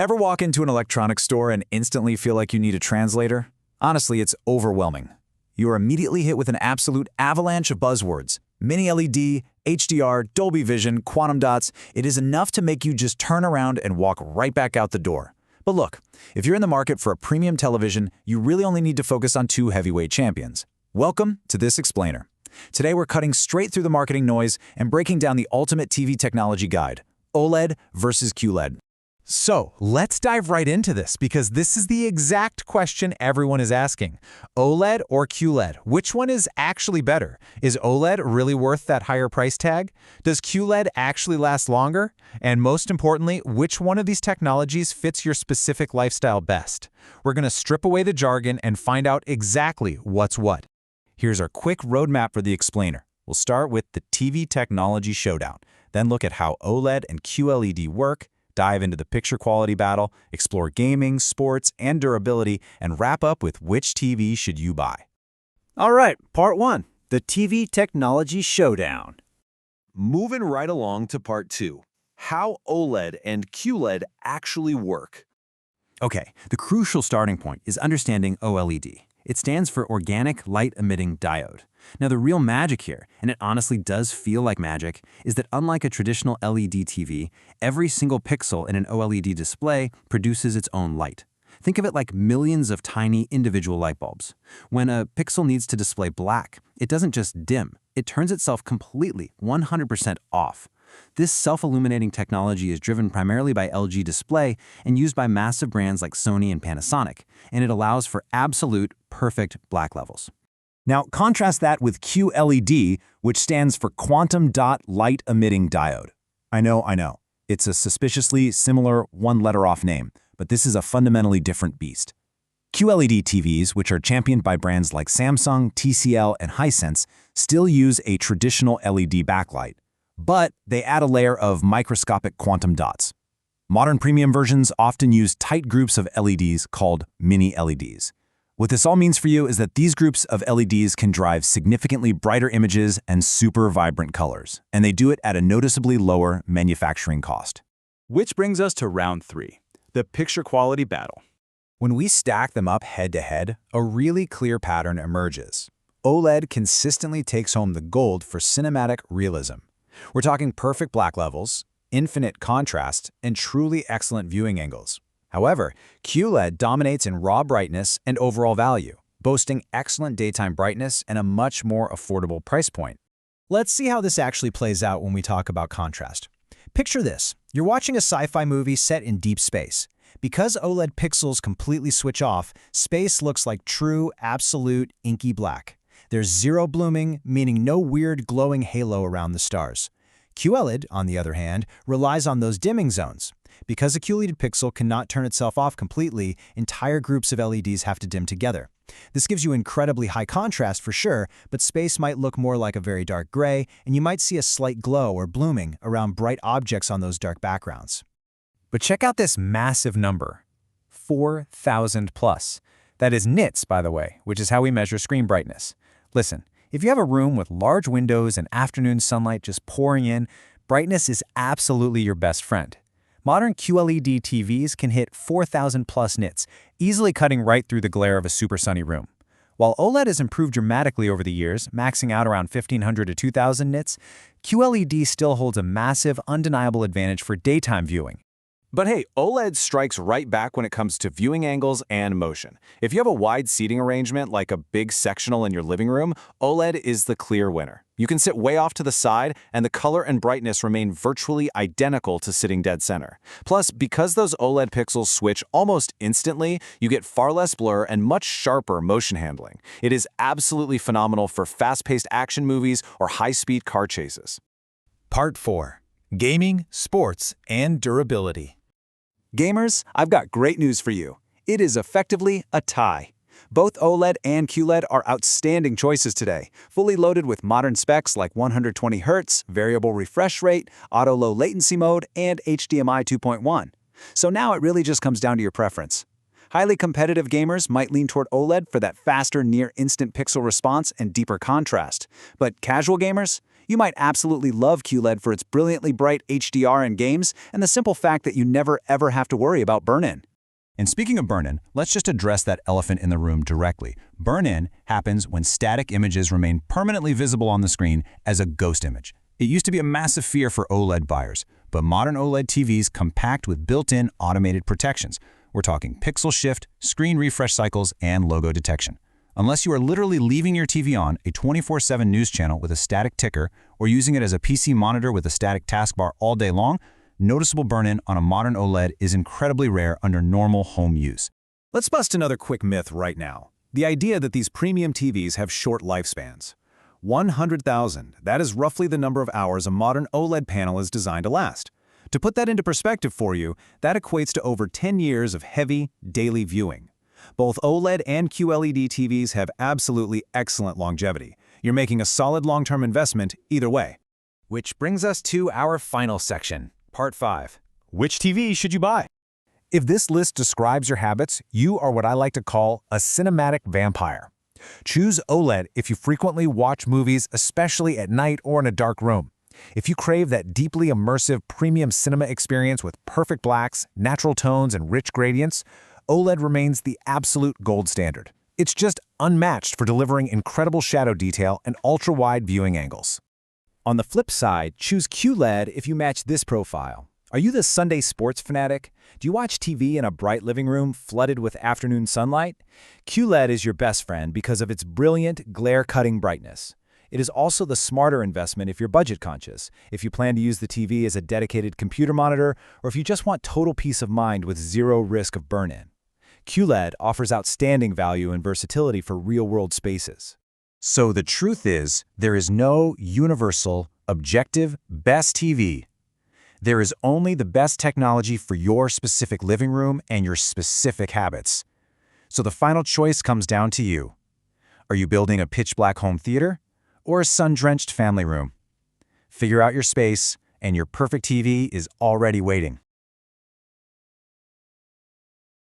Ever walk into an electronics store and instantly feel like you need a translator? Honestly, it's overwhelming. You are immediately hit with an absolute avalanche of buzzwords. Mini LED, HDR, Dolby Vision, quantum dots. It is enough to make you just turn around and walk right back out the door. But look, if you're in the market for a premium television, you really only need to focus on two heavyweight champions. Welcome to this explainer. Today we're cutting straight through the marketing noise and breaking down the ultimate TV technology guide, OLED versus QLED. So let's dive right into this because this is the exact question everyone is asking. OLED or QLED? Which one is actually better? Is OLED really worth that higher price tag? Does QLED actually last longer? And most importantly, which one of these technologies fits your specific lifestyle best? We're going to strip away the jargon and find out exactly what's what. Here's our quick roadmap for the explainer. We'll start with the TV technology showdown, then look at how OLED and QLED work, dive into the picture quality battle, explore gaming, sports, and durability, and wrap up with which TV should you buy. All right, part one, the TV technology showdown. Moving right along to part two, how OLED and QLED actually work. Okay, the crucial starting point is understanding OLED. It stands for Organic Light Emitting Diode. Now the real magic here, and it honestly does feel like magic, is that unlike a traditional LED TV, every single pixel in an OLED display produces its own light. Think of it like millions of tiny individual light bulbs. When a pixel needs to display black, it doesn't just dim, it turns itself completely 100% off. This self-illuminating technology is driven primarily by LG Display and used by massive brands like Sony and Panasonic, and it allows for absolute, perfect black levels. Now, contrast that with QLED, which stands for Quantum Dot Light Emitting Diode. I know. It's a suspiciously similar one-letter-off name, but this is a fundamentally different beast. QLED TVs, which are championed by brands like Samsung, TCL, and Hisense, still use a traditional LED backlight, but they add a layer of microscopic quantum dots. Modern premium versions often use tight groups of LEDs called mini LEDs. What this all means for you is that these groups of LEDs can drive significantly brighter images and super vibrant colors, and they do it at a noticeably lower manufacturing cost. Which brings us to round three, the picture quality battle. When we stack them up head-to-head, a really clear pattern emerges. OLED consistently takes home the gold for cinematic realism. We're talking perfect black levels, infinite contrast, and truly excellent viewing angles. However, QLED dominates in raw brightness and overall value, boasting excellent daytime brightness and a much more affordable price point. Let's see how this actually plays out when we talk about contrast. Picture this. You're watching a sci-fi movie set in deep space. Because OLED pixels completely switch off, space looks like true, absolute, inky black. There's zero blooming, meaning no weird glowing halo around the stars. QLED, on the other hand, relies on those dimming zones. Because a QLED pixel cannot turn itself off completely, entire groups of LEDs have to dim together. This gives you incredibly high contrast for sure, but space might look more like a very dark gray, and you might see a slight glow or blooming around bright objects on those dark backgrounds. But check out this massive number, 4,000 plus. That is nits, by the way, which is how we measure screen brightness. Listen, if you have a room with large windows and afternoon sunlight just pouring in, brightness is absolutely your best friend. Modern QLED TVs can hit 4,000 plus nits, easily cutting right through the glare of a super sunny room. While OLED has improved dramatically over the years, maxing out around 1,500 to 2,000 nits, QLED still holds a massive, undeniable advantage for daytime viewing. But hey, OLED strikes right back when it comes to viewing angles and motion. If you have a wide seating arrangement like a big sectional in your living room, OLED is the clear winner. You can sit way off to the side, and the color and brightness remain virtually identical to sitting dead center. Plus, because those OLED pixels switch almost instantly, you get far less blur and much sharper motion handling. It is absolutely phenomenal for fast-paced action movies or high-speed car chases. Part 4. Gaming, Sports, and Durability. Gamers, I've got great news for you. It is effectively a tie. Both OLED and QLED are outstanding choices today, fully loaded with modern specs like 120 Hz, variable refresh rate, auto low latency mode, and HDMI 2.1. So now it really just comes down to your preference. Highly competitive gamers might lean toward OLED for that faster, near-instant pixel response and deeper contrast. But casual gamers, You might absolutely love QLED for its brilliantly bright HDR and games, and the simple fact that you never ever have to worry about burn-in. And speaking of burn-in, let's just address that elephant in the room directly. Burn-in happens when static images remain permanently visible on the screen as a ghost image. It used to be a massive fear for OLED buyers, but modern OLED TVs come packed with built-in automated protections. We're talking pixel shift, screen refresh cycles, and logo detection. Unless you are literally leaving your TV on a 24/7 news channel with a static ticker or using it as a PC monitor with a static taskbar all day long, noticeable burn-in on a modern OLED is incredibly rare under normal home use. Let's bust another quick myth right now. The idea that these premium TVs have short lifespans. 100,000, that is roughly the number of hours a modern OLED panel is designed to last. To put that into perspective for you, that equates to over 10 years of heavy, daily viewing. Both OLED and QLED TVs have absolutely excellent longevity. You're making a solid long-term investment either way. Which brings us to our final section, Part 5. Which TV should you buy? If this list describes your habits, you are what I like to call a cinematic vampire. Choose OLED if you frequently watch movies, especially at night or in a dark room. If you crave that deeply immersive premium cinema experience with perfect blacks, natural tones, and rich gradients, OLED remains the absolute gold standard. It's just unmatched for delivering incredible shadow detail and ultra-wide viewing angles. On the flip side, choose QLED if you match this profile. Are you the Sunday sports fanatic? Do you watch TV in a bright living room flooded with afternoon sunlight? QLED is your best friend because of its brilliant, glare-cutting brightness. It is also the smarter investment if you're budget conscious, if you plan to use the TV as a dedicated computer monitor, or if you just want total peace of mind with zero risk of burn-in. QLED offers outstanding value and versatility for real-world spaces. So the truth is, there is no universal, objective, best TV. There is only the best technology for your specific living room and your specific habits. So the final choice comes down to you. Are you building a pitch-black home theater or a sun-drenched family room? Figure out your space, and your perfect TV is already waiting.